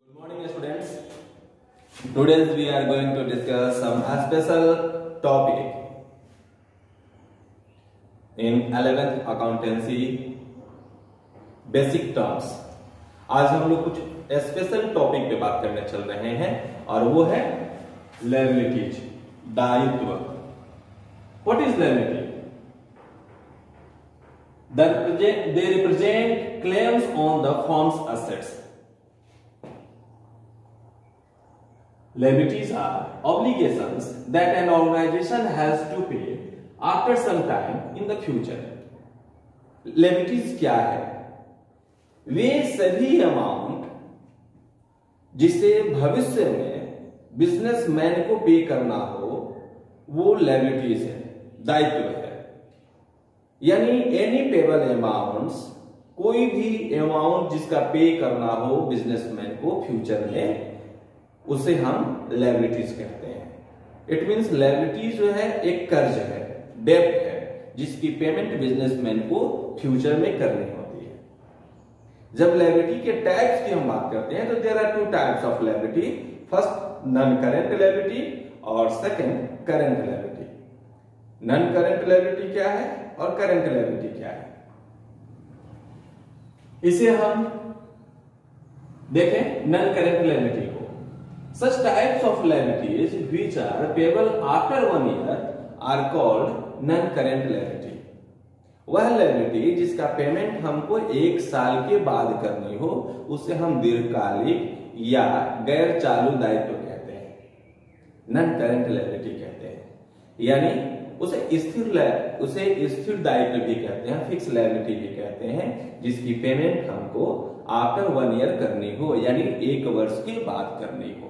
Good morning, students. Today we are going to discuss some special topic in 11th accountancy basic terms. आज हम लोग कुछ special topic पे बात करने चल रहे हैं और वो है लायबिलिटीज, दायित्व. What is liability? They represent claims on the firm's assets. Liabilities are obligations that an organization has to pay after some time in the future. Liabilities क्या है? वे सभी अमाउंट जिसे भविष्य में बिजनेसमैन को पे करना हो वो लायबिलिटीज है, दायित्व है. यानी एनी पेबल अमाउंट्स, कोई भी अमाउंट जिसका पे करना हो बिजनेसमैन को फ्यूचर में, उसे हम लायबिलिटीज कहते हैं. इट मींस लायबिलिटीज जो है एक कर्ज है, डेब्ट है, जिसकी पेमेंट बिजनेसमैन को फ्यूचर में करनी होती है. जब लायबिलिटी के टाइप्स की हम बात करते हैं तो there are two types of liability. First non current liability और second current liability. Non current liability क्या है और करेंट लायबिलिटी क्या है, इसे हम देखें. नॉन करेंट लायबिलिटी को, such types of liabilities which are payable after 1 year are called non-current liability. वह लायबिलिटी जिसका पेमेंट हमको 1 साल के बाद करनी हो उसे हम दीर्घकालिक या गैर चालू दायित्व कहते हैं, नॉन करेंट लायबिलिटी कहते हैं. यानी उसे स्थिर दायित्व भी कहते हैं, फिक्स लायबिलिटी भी कहते हैं, जिसकी पेमेंट हमको आफ्टर 1 ईयर करनी हो, यानी 1 वर्ष के बाद करनी हो.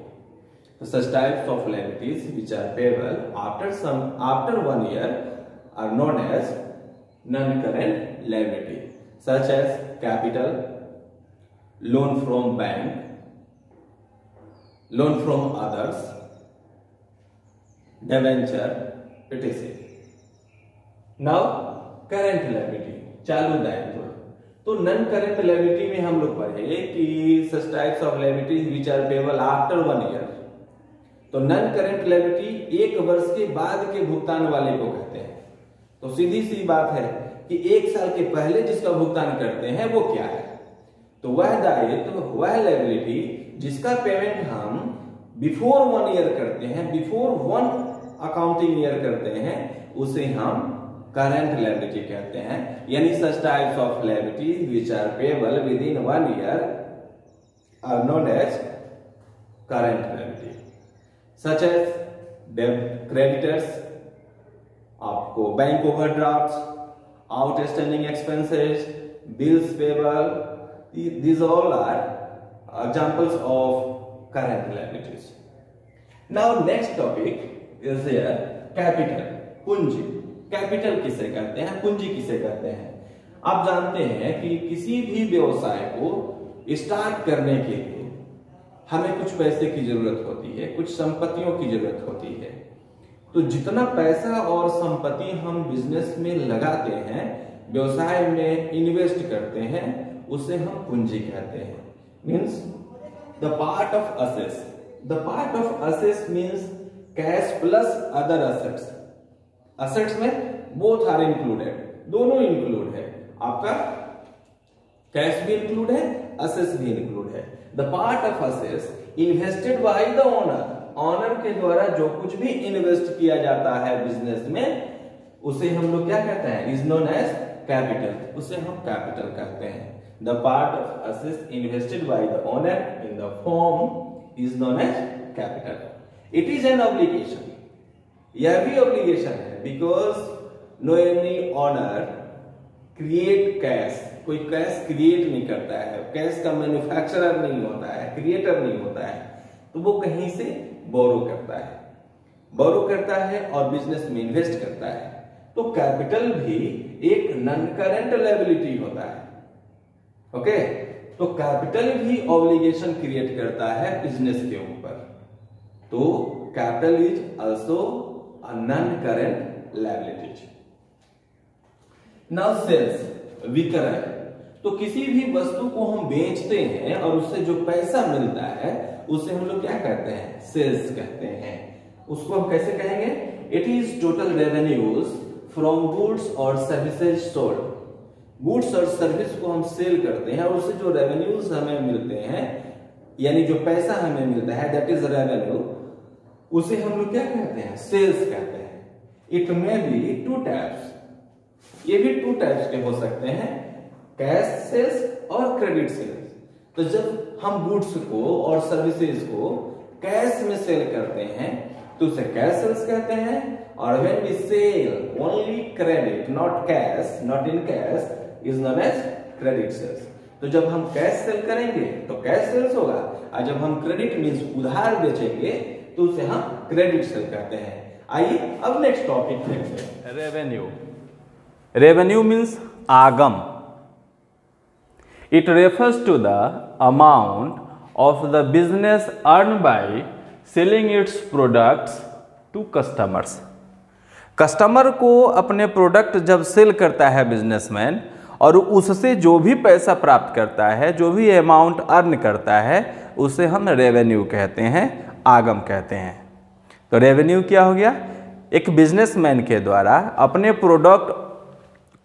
Such types of liabilities which are payable after 1 year are known as non-current liability, such as capital, loan from bank, loan from others, debenture, etc. Now current liability, चालू दायित्व. तो नॉन करेंट लायबिलिटी में हम लोग पढ़े कि such types of liabilities which are payable after 1 year. तो non current liability 1 वर्ष के बाद के भुगतान वाले को कहते हैं. तो सीधी सी बात है कि 1 साल के पहले जिसका भुगतान करते हैं वो क्या है, तो वह दायित्व, वह लायबिलिटी जिसका पेमेंट हम बिफोर 1 ईयर करते हैं, बिफोर 1 अकाउंटिंग ईयर करते हैं, उसे हम करंट लायबिलिटी कहते हैं. यानी such types of liability which are payable within 1 year are known as current liability. Such as creditors, आपको bank overdraft, outstanding expenses, bills payable, these all are examples of current liabilities. Now next topic is here capital, पूंजी. Capital किसे कहते हैं, पूंजी किसे कहते हैं? आप जानते हैं कि किसी भी व्यवसाय को स्टार्ट करने के लिए हमें कुछ पैसे की जरूरत होती है, कुछ संपत्तियों की जरूरत होती है. तो जितना पैसा और संपत्ति हम बिजनेस में लगाते हैं, व्यवसाय में इन्वेस्ट करते हैं, उसे हम पूंजी कहते हैं. Means the part of assets. The part of assets means cash plus other assets. Assets में बोथ आर इंक्लूडेड, दोनों इंक्लूड है. आपका कैश भी इंक्लूड है, असेट्स भी इंक्लूड है. The part of assets invested by the owner. Owner के द्वारा जो कुछ भी इन्वेस्ट किया जाता है बिजनेस में, उसे हम लोग क्या कहते हैं, इज नोन एज कैपिटल. उसे हम कैपिटल कहते हैं. The part of assets invested by the owner in the form is known as capital. It is an obligation. यह भी ऑब्लिगेशन है because no any owner create cash. कोई cash create नहीं करता है, कैश का मैन्युफैक्चरर नहीं होता है, क्रिएटर नहीं होता है, तो वो कहीं से बोरो करता है और बिजनेस में इन्वेस्ट करता है. तो कैपिटल भी एक नॉन करेंट लायबिलिटी होता है. ओके, तो कैपिटल भी ऑब्लिगेशन क्रिएट करता है बिजनेस के ऊपर. तो capital is also a non current liability. Now sales, विक्रय. तो किसी भी वस्तु को हम बेचते हैं और उससे जो पैसा मिलता है उसे हम लोग क्या कहते हैं, सेल्स कहते हैं। उसको हम कैसे कहेंगे, it is total revenues from goods और सर्विसेज सोल्ड। गुड्स और सर्विस को हम सेल करते हैं और उससे जो रेवेन्यूज हमें मिलते हैं, यानी जो पैसा हमें मिलता है, दैट इज रेवेन्यू, उसे हम लोग क्या कहते हैं, सेल्स कहते हैं। It may be two types, ये भी टू टाइप्स के हो सकते हैं, कैश सेल्स और क्रेडिट सेल्स। तो जब हम गुड्स को और सर्विसेज को कैश में सेल करते हैं तो उसे कैश सेल्स कहते हैं, और when we sell only credit not cash, not in cash, is known as credit sales. तो जब हम कैश सेल करेंगे तो कैश सेल्स होगा, और जब हम क्रेडिट मींस उधार बेचेंगे तो उसे हम क्रेडिट सेल कहते हैं। आइए अब नेक्स्ट टॉपिक देखते हैं, रेवेन्यू। रेवेन्यू मीन्स आगम। It refers to the amount of the business earn by selling its products to customers. Customer को अपने प्रोडक्ट जब सेल करता है बिजनेसमैन, और उससे जो भी पैसा प्राप्त करता है, जो भी अमाउंट अर्न करता है, उसे हम रेवेन्यू कहते हैं, आगम कहते हैं। तो रेवेन्यू क्या हो गया, एक बिजनेसमैन के द्वारा अपने प्रोडक्ट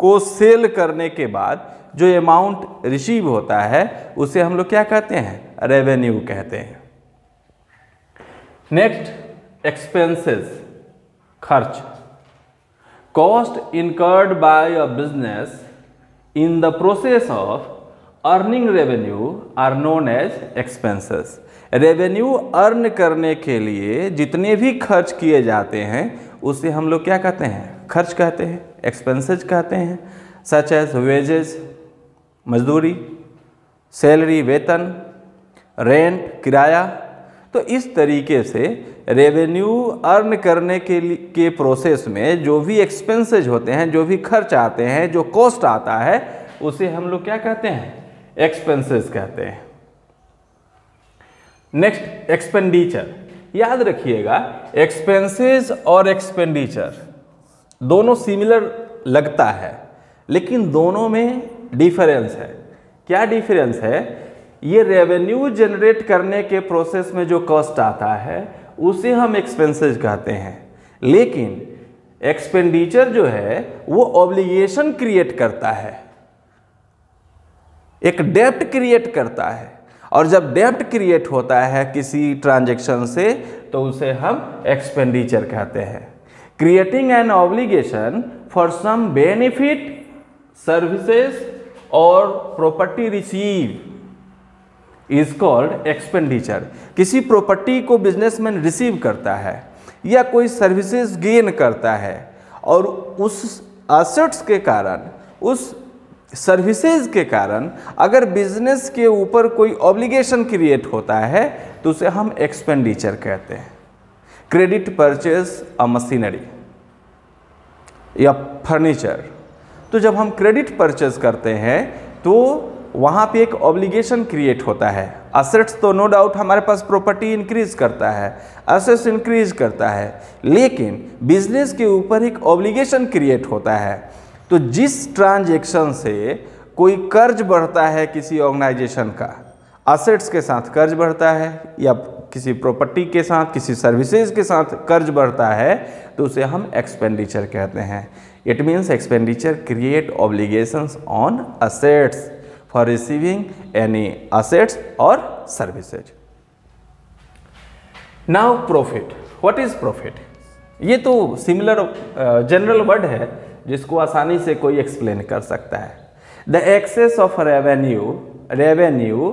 को सेल करने के बाद जो अमाउंट रिसीव होता है उसे हम लोग क्या कहते हैं, रेवेन्यू कहते हैं। नेक्स्ट, एक्सपेंसेस, खर्च। Cost incurred by a business in the process of earning revenue are known as expenses. Revenue earn करने के लिए जितने भी खर्च किए जाते हैं उसे हम लोग क्या कहते हैं, खर्च कहते हैं, एक्सपेंसेस कहते हैं। सच एज वेजेस, मजदूरी, सैलरी, वेतन, रेंट, किराया। तो इस तरीके से रेवेन्यू अर्न करने के प्रोसेस में जो भी एक्सपेंसेज होते हैं, जो भी खर्च आते हैं, जो कॉस्ट आता है, उसे हम लोग क्या कहते हैं, एक्सपेंसेस कहते हैं। Next, expenditure. याद रखिएगा, एक्सपेंसेस और एक्सपेंडिचर दोनों सिमिलर लगता है, लेकिन दोनों में डिफरेंस है। क्या डिफरेंस है, ये रेवेन्यू जनरेट करने के प्रोसेस में जो कॉस्ट आता है उसे हम एक्सपेंसेस कहते हैं, लेकिन एक्सपेंडिचर जो है वो ऑब्लिगेशन क्रिएट करता है, एक डेब्ट क्रिएट करता है, और जब डेब्ट क्रिएट होता है किसी ट्रांजैक्शन से तो उसे हम एक्सपेंडिचर कहते हैं। Creating an obligation for some benefit, services और property receive is called expenditure. किसी प्रॉपर्टी को बिजनेसमैन रिसीव करता है या कोई सर्विसेज गेन करता है, और उस एसेट्स के कारण, उस सर्विसेज के कारण अगर बिजनेस के ऊपर कोई ऑब्लिगेशन क्रिएट होता है तो उसे हम एक्सपेंडिचर कहते हैं। क्रेडिट परचेज अ मशीनरी या फर्नीचर। तो जब हम क्रेडिट परचेज करते हैं तो वहाँ पे एक ऑब्लिगेशन क्रिएट होता है। असेट्स तो नो डाउट हमारे पास प्रॉपर्टी इंक्रीज करता है, असेट्स इंक्रीज करता है, लेकिन बिजनेस के ऊपर एक ऑब्लिगेशन क्रिएट होता है। तो जिस ट्रांजैक्शन से कोई कर्ज बढ़ता है किसी ऑर्गेनाइजेशन का, असेट्स के साथ कर्ज बढ़ता है या किसी प्रॉपर्टी के साथ, किसी सर्विसेज के साथ कर्ज बढ़ता है, तो उसे हम एक्सपेंडिचर कहते हैं। It means expenditure create obligations on assets for receiving any assets और services. Now profit. What is profit? ये तो सिमिलर जनरल वर्ड है जिसको आसानी से कोई एक्सप्लेन कर सकता है। The excess of revenue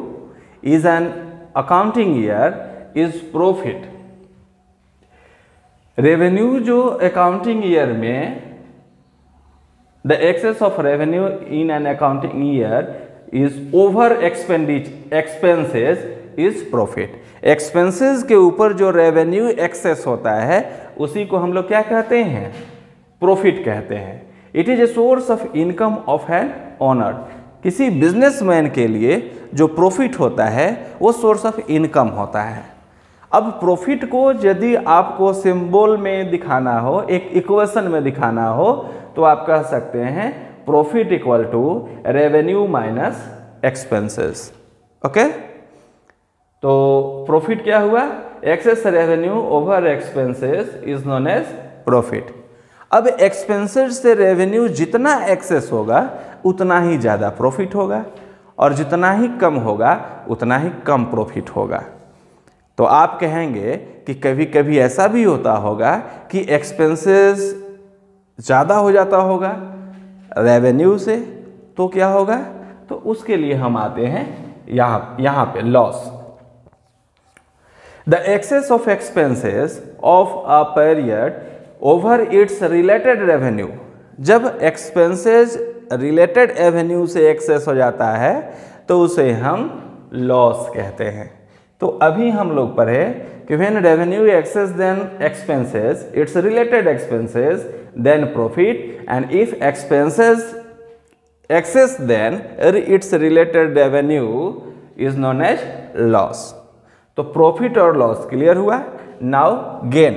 is an accounting year is profit. Revenue जो अकाउंटिंग ईयर में, the excess of revenue in an accounting year is over expenses is profit. Expenses के ऊपर जो रेवेन्यू एक्सेस होता है उसी को हम लोग क्या कहते हैं? प्रॉफिट कहते हैं। It is a source of income of an owner. किसी बिजनेसमैन के लिए जो प्रॉफिट होता है वो सोर्स ऑफ इनकम होता है। अब प्रॉफिट को यदि आपको सिंबल में दिखाना हो, एक इक्वेशन में दिखाना हो, तो आप कह सकते हैं profit equal to revenue minus expenses. Okay, तो प्रॉफिट क्या हुआ? Excess revenue over expenses is known as profit. अब एक्सपेंसेस से रेवेन्यू जितना एक्सेस होगा उतना ही ज़्यादा प्रॉफिट होगा, और जितना ही कम होगा उतना ही कम प्रॉफिट होगा। तो आप कहेंगे कि कभी कभी ऐसा भी होता होगा कि एक्सपेंसेस ज़्यादा हो जाता होगा रेवेन्यू से, तो क्या होगा? तो उसके लिए हम आते हैं यहाँ पे loss. The excess of expenses of a period over its related revenue, जब expenses related revenue से excess हो जाता है तो उसे हम loss कहते हैं। तो अभी हम लोग पढ़े कि when revenue excess than expenses, its related expenses, then profit, and if expenses excess than its related revenue is known as loss। तो प्रॉफिट और लॉस क्लियर हुआ। Now gain,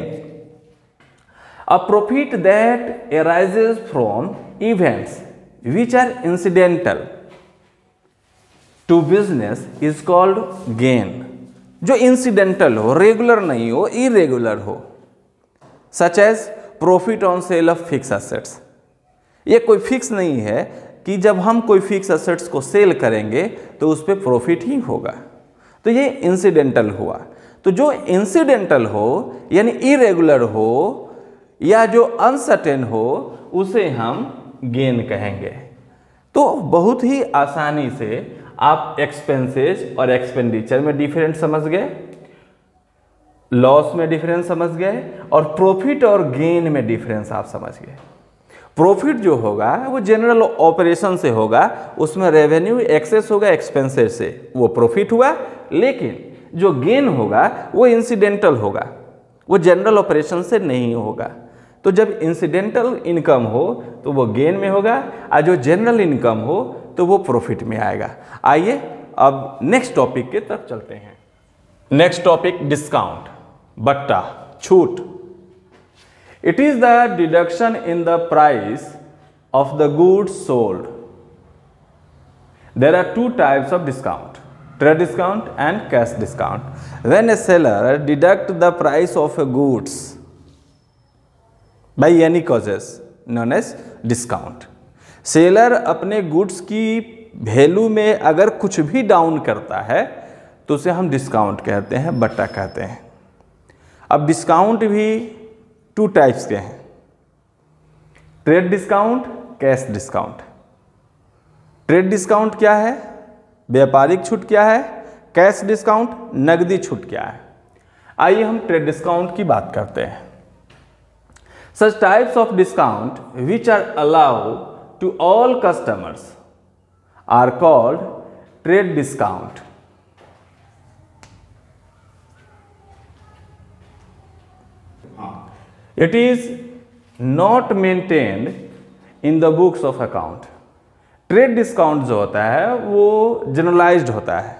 a profit that arises from events which are incidental to business is called gain. जो incidental हो, regular नहीं हो, irregular हो, such as profit on sale of fix assets. ये कोई फिक्स नहीं है कि जब हम कोई फिक्स एसेट्स को सेल करेंगे तो उस पर प्रॉफिट ही होगा, तो ये इंसिडेंटल हुआ। तो जो इंसिडेंटल हो यानी इरेगुलर हो या जो अनसर्टेन हो उसे हम गेन कहेंगे। तो बहुत ही आसानी से आप एक्सपेंसेस और एक्सपेंडिचर में डिफरेंस समझ गए, लॉस में डिफरेंस समझ गए, और प्रॉफिट और गेन में डिफरेंस आप समझ गए। प्रॉफिट जो होगा वो जनरल ऑपरेशन से होगा, उसमें रेवेन्यू एक्सेस होगा एक्सपेंसेस से, वो प्रॉफिट हुआ। लेकिन जो गेन होगा वो इंसिडेंटल होगा, वो जनरल ऑपरेशन से नहीं होगा। तो जब इंसिडेंटल इनकम हो तो वो गेन में होगा, और जो जनरल इनकम हो तो वो प्रॉफिट में आएगा। आइए अब नेक्स्ट टॉपिक की तरफ चलते हैं। नेक्स्ट टॉपिक डिस्काउंट, बट्टा, छूट। It is the deduction in the price of the goods sold. There are two types of discount, trade discount and cash discount. When a seller deduct the price of a goods by any causes known as discount. Seller अपने goods की value में अगर कुछ भी down करता है तो उसे हम डिस्काउंट कहते हैं, बट्टा कहते हैं। अब डिस्काउंट भी टू टाइप्स के हैं, trade discount, cash discount. Trade discount क्या है? व्यापारिक छूट क्या है? कैश डिस्काउंट, नगदी छूट क्या है? आइए हम ट्रेड डिस्काउंट की बात करते हैं। Such types of discount which are allow to all customers are called trade discount. It is not maintained in the books of account. Trade discount जो होता है वो जनरलाइज्ड होता है,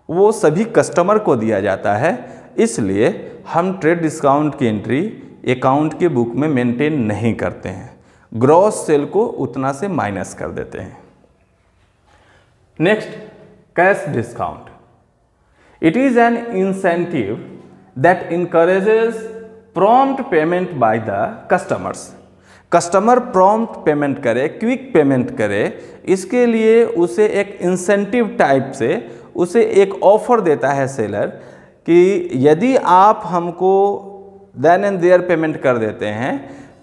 वो सभी कस्टमर को दिया जाता है, इसलिए हम ट्रेड डिस्काउंट की एंट्री अकाउंट के बुक में मेंटेन नहीं करते हैं, ग्रॉस सेल को उतना से माइनस कर देते हैं। Next, cash discount. It is N incentive that encourages prompt payment by the customers. Customer prompt payment करे, क्विक पेमेंट करे, इसके लिए उसे एक इंसेंटिव टाइप से उसे एक ऑफर देता है सेलर कि यदि आप हमको देन एंड देयर पेमेंट कर देते हैं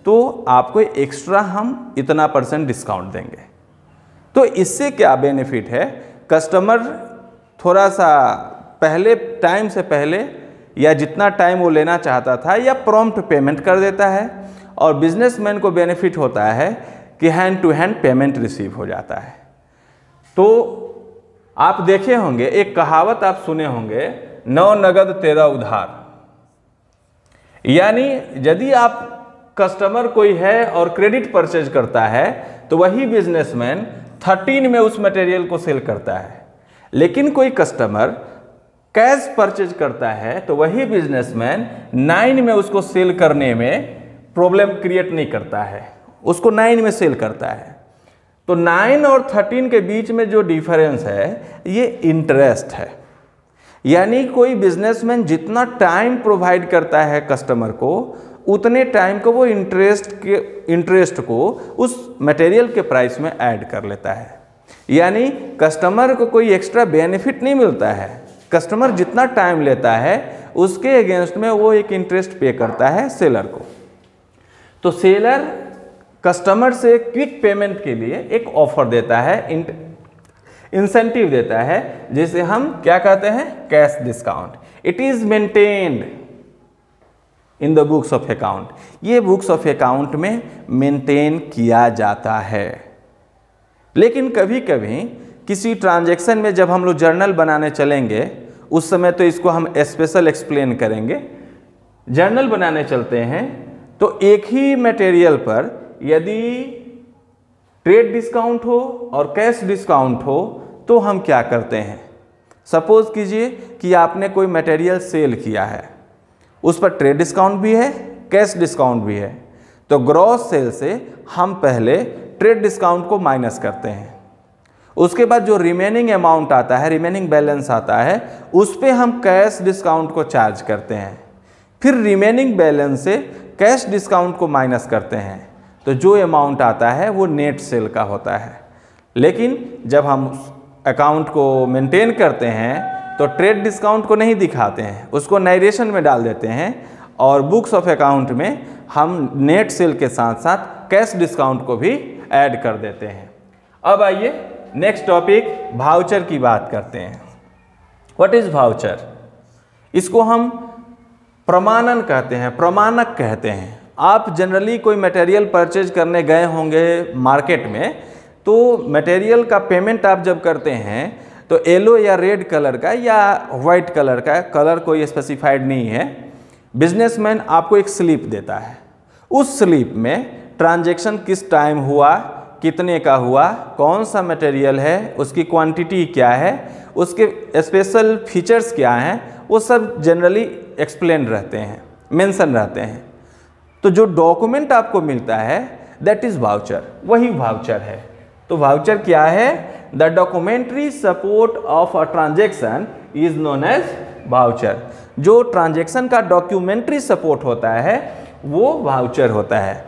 तो आपको एक्स्ट्रा हम इतना % डिस्काउंट देंगे। तो इससे क्या बेनिफिट है? कस्टमर थोड़ा सा पहले, टाइम से पहले या जितना टाइम वो लेना चाहता था या प्रॉम्प्ट पेमेंट कर देता है, और बिजनेसमैन को बेनिफिट होता है कि hand to hand payment receive हो जाता है। तो आप देखे होंगे, एक कहावत आप सुने होंगे, 9 नगद 13 उधार। यानी यदि आप कस्टमर कोई है और क्रेडिट परचेज करता है तो वही बिजनेसमैन 13 में उस मटेरियल को सेल करता है, लेकिन कोई कस्टमर कैश परचेज करता है तो वही बिजनेसमैन 9 में उसको सेल करने में प्रॉब्लम क्रिएट नहीं करता है, उसको 9 में सेल करता है। तो 9 और 13 के बीच में जो डिफरेंस है ये इंटरेस्ट है। यानी कोई बिजनेसमैन जितना टाइम प्रोवाइड करता है कस्टमर को, उतने टाइम को वो इंटरेस्ट को उस मटेरियल के प्राइस में ऐड कर लेता है। यानी कस्टमर को कोई एक्स्ट्रा बेनिफिट नहीं मिलता है, कस्टमर जितना टाइम लेता है उसके अगेंस्ट में वो एक इंटरेस्ट पे करता है सेलर को। तो सेलर कस्टमर से क्विक पेमेंट के लिए एक ऑफर देता है, इंसेंटिव देता है, जिसे हम क्या कहते हैं, cash discount. It is maintained in the books of account. ये बुक्स ऑफ अकाउंट में मेंटेन किया जाता है। लेकिन कभी कभी किसी ट्रांजैक्शन में जब हम लोग जर्नल बनाने चलेंगे, उस समय तो इसको हम स्पेशल एक्सप्लेन करेंगे। जर्नल बनाने चलते हैं तो एक ही मटेरियल पर यदि ट्रेड डिस्काउंट हो और कैश डिस्काउंट हो तो हम क्या करते हैं। सपोज कीजिए कि आपने कोई मटेरियल सेल किया है, उस पर ट्रेड डिस्काउंट भी है, कैश डिस्काउंट भी है। तो ग्रॉस सेल से हम पहले ट्रेड डिस्काउंट को माइनस करते हैं, उसके बाद जो रिमेनिंग अमाउंट आता है, रिमेनिंग बैलेंस आता है, उस पे हम कैश डिस्काउंट को चार्ज करते हैं। फिर रिमेनिंग बैलेंस से कैश डिस्काउंट को माइनस करते हैं, तो जो अमाउंट आता है वो नेट सेल का होता है। लेकिन जब हम अकाउंट को मेंटेन करते हैं तो ट्रेड डिस्काउंट को नहीं दिखाते हैं, उसको नरेशन में डाल देते हैं और बुक्स ऑफ अकाउंट में हम नेट सेल के साथ साथ कैश डिस्काउंट को भी ऐड कर देते हैं। अब आइए नेक्स्ट टॉपिक वाउचर की बात करते हैं। What is voucher? इसको हम प्रमाणन कहते हैं, प्रमाणक कहते हैं। आप जनरली कोई मटेरियल परचेज करने गए होंगे मार्केट में, तो मटेरियल का पेमेंट आप जब करते हैं तो येलो या रेड कलर का या वाइट कलर का, कलर कोई स्पेसिफाइड नहीं है, बिजनेसमैन आपको एक स्लिप देता है। उस स्लिप में ट्रांजैक्शन किस टाइम हुआ, कितने का हुआ, कौन सा मटेरियल है, उसकी क्वांटिटी क्या है, उसके स्पेशल फीचर्स क्या हैं, वो सब जनरली एक्सप्लेन रहते हैं, मेंशन रहते हैं। तो जो डॉक्यूमेंट आपको मिलता है दैट इज वाउचर, वही वाउचर है। तो वाउचर क्या है? The documentary support of a transaction is known as voucher. जो ट्रांजैक्शन का डॉक्यूमेंट्री सपोर्ट होता है वो वाउचर होता है।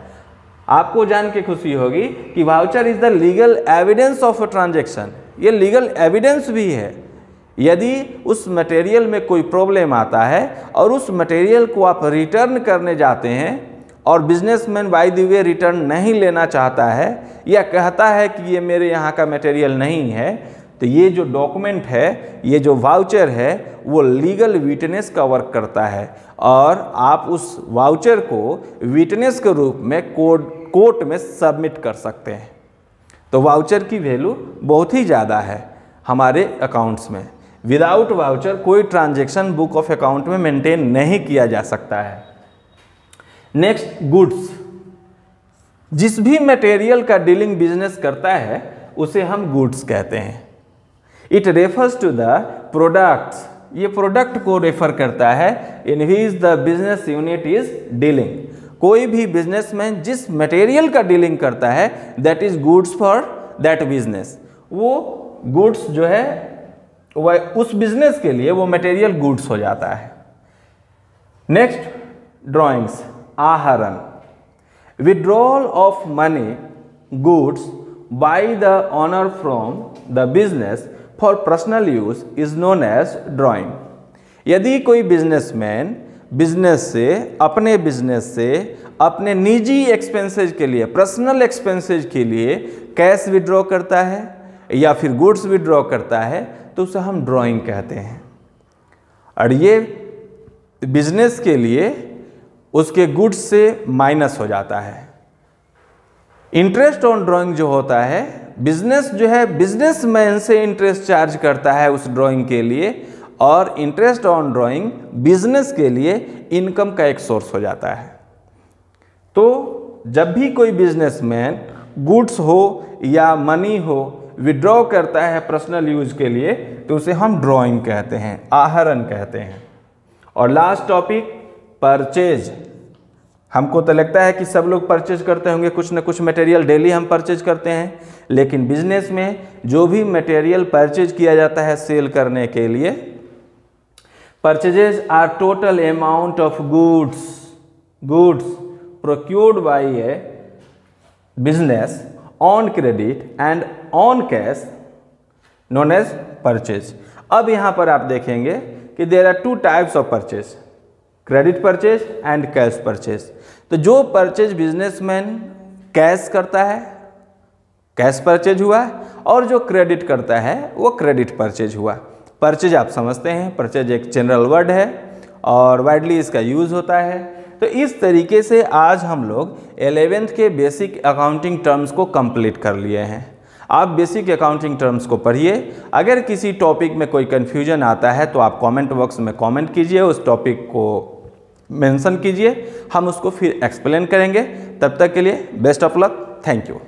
आपको जान के खुशी होगी कि voucher is the legal evidence of a transaction. ये लीगल एविडेंस भी है। यदि उस मटेरियल में कोई प्रॉब्लम आता है और उस मटेरियल को आप रिटर्न करने जाते हैं और businessman by the way return नहीं लेना चाहता है या कहता है कि ये मेरे यहाँ का मटेरियल नहीं है, तो ये जो डॉक्यूमेंट है, ये जो वाउचर है, वो लीगल विटनेस का वर्क करता है और आप उस वाउचर को विटनेस के रूप में कोर्ट में सबमिट कर सकते हैं। तो वाउचर की वैल्यू बहुत ही ज़्यादा है हमारे अकाउंट्स में। विदाउट वाउचर कोई ट्रांजैक्शन बुक ऑफ अकाउंट में मेंटेन नहीं किया जा सकता है। Next, goods. जिस भी मटेरियल का डीलिंग बिजनेस करता है उसे हम गुड्स कहते हैं। It refers to the products. ये प्रोडक्ट को रेफर करता है in which the business unit is dealing. कोई भी बिजनेसमैन जिस मटेरियल का डीलिंग करता है that is goods for that business. वो गुड्स जो है वह उस बिजनेस के लिए वो मटेरियल गुड्स हो जाता है। Next, drawings. आहरण। Withdrawal of money goods by the owner from the business for personal use is known as drawing. यदि कोई बिजनेसमैन बिजनेस से अपने निजी एक्सपेंसेज के लिए, पर्सनल एक्सपेंसेज के लिए कैश विड्रॉ करता है या फिर गुड्स विड्रॉ करता है तो उसे हम ड्राइंग कहते हैं। और ये बिजनेस के लिए उसके गुड्स से माइनस हो जाता है। इंटरेस्ट ऑन ड्राइंग जो होता है, बिजनेस जो है बिजनेसमैन से इंटरेस्ट चार्ज करता है उस ड्राइंग के लिए, और इंटरेस्ट ऑन ड्राइंग बिजनेस के लिए इनकम का एक सोर्स हो जाता है। तो जब भी कोई बिजनेसमैन गुड्स हो या मनी हो विड्रॉ करता है पर्सनल यूज के लिए तो उसे हम ड्राइंग कहते हैं, आहरण कहते हैं। और लास्ट टॉपिक, परचेज। हमको तो लगता है कि सब लोग परचेज करते होंगे, कुछ ना कुछ मटेरियल डेली हम परचेज करते हैं, लेकिन बिजनेस में जो भी मटेरियल परचेज किया जाता है सेल करने के लिए, purchases are total amount of goods procured by a business on credit and on cash known as purchase। अब यहाँ पर आप देखेंगे कि there are two types of purchase, credit purchase and cash purchase। तो जो परचेज बिजनेसमैन कैश करता है, कैश परचेज हुआ, और जो क्रेडिट करता है वो क्रेडिट परचेज हुआ। परचेज आप समझते हैं, परचेज एक जनरल वर्ड है और वाइडली इसका यूज़ होता है। तो इस तरीके से आज हम लोग 11th के बेसिक अकाउंटिंग टर्म्स को कंप्लीट कर लिए हैं। आप बेसिक अकाउंटिंग टर्म्स को पढ़िए। अगर किसी टॉपिक में कोई कन्फ्यूजन आता है तो आप कमेंट बॉक्स में कमेंट कीजिए, उस टॉपिक को मेंशन कीजिए, हम उसको फिर एक्सप्लेन करेंगे। तब तक के लिए best of luck, thank you.